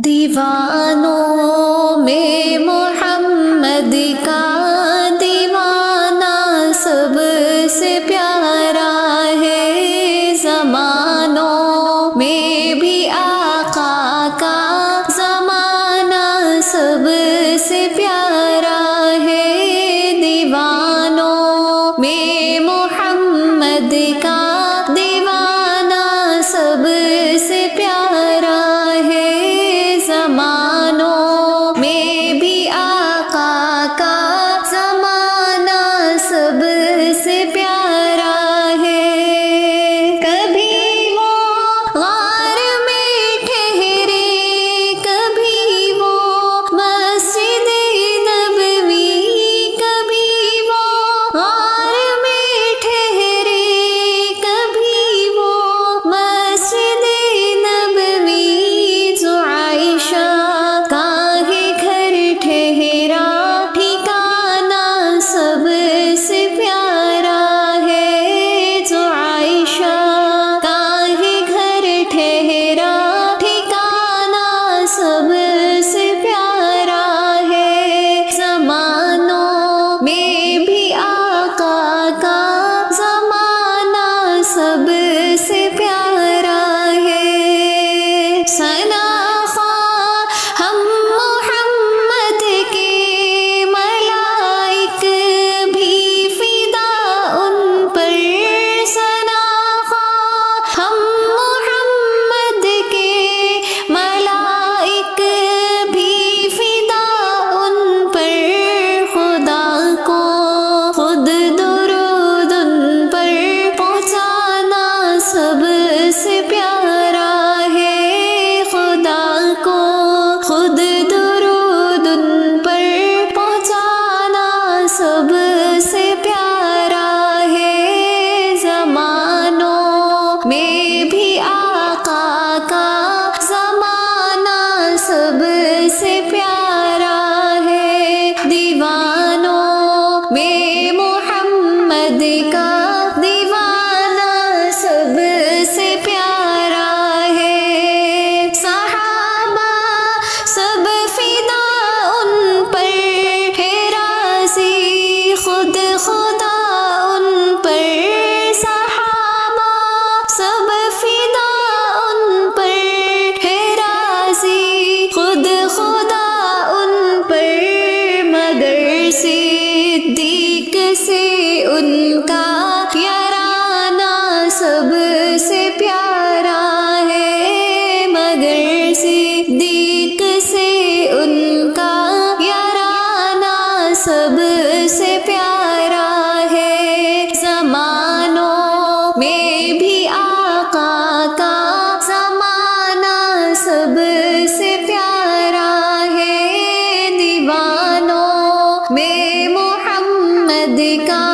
دیوانوں میں محمد کا دیوانہ سب سے پیارا ہے، زمانوں میں بھی آقا کا زمانہ سب سے پیارا ہے، دیوانوں میں محمد کا دیوانہ سب سے پیارا ہے، زمانوں میں بھی آقا کا زمانہ سب سے پیارا ہے۔ کبھی وہ غار میں ٹھہرے، کبھی وہ مسجد نبوی، کبھی وہ غار میں ٹھہرے، کبھی وہ مسجد نبوی، جو عائشہ کا ہے گھر ٹھہرا ٹھکانہ سب سے پیارا ہے، جو عائشہ کا ہے گھر ٹھہرا ٹھکانہ سب سے پیارا ہے، زمانوں میں بھی آقا کا زمانہ سب سے پیارا ہے۔ ثنا خواہ ہم محمد کے، ملائک بھی فدا ان پر، ثنا خواہ ہم محمد کے، ملائک بھی فدا ان پر، خدا کو خود درود ان پر پہنچانا سب سے پیارا ہے، خدا کو خود درود ان پر پہنچانا سب سے پیارا ہے، زمانوں میں بھی آقا کا زمانہ سب سے پیارا ہے، دیوانوں میں محمد کا دیوانہ سب سے پیارا ہے، صحابہ سب فدا ان پر ہے راضی، خود خدا ان پر، صحابہ سب فدا ان پر ہے راضی، خود خدا ان پر، مگر صدیق سے ان کا یارانہ سب سے پیارا ہے، مگر صدیق سے ان کا یارانہ سب سے پیارا ہے، زمانوں میں بھی آقا کا زمانہ سب سے پیارا ہے، دیوانوں میں محمد کا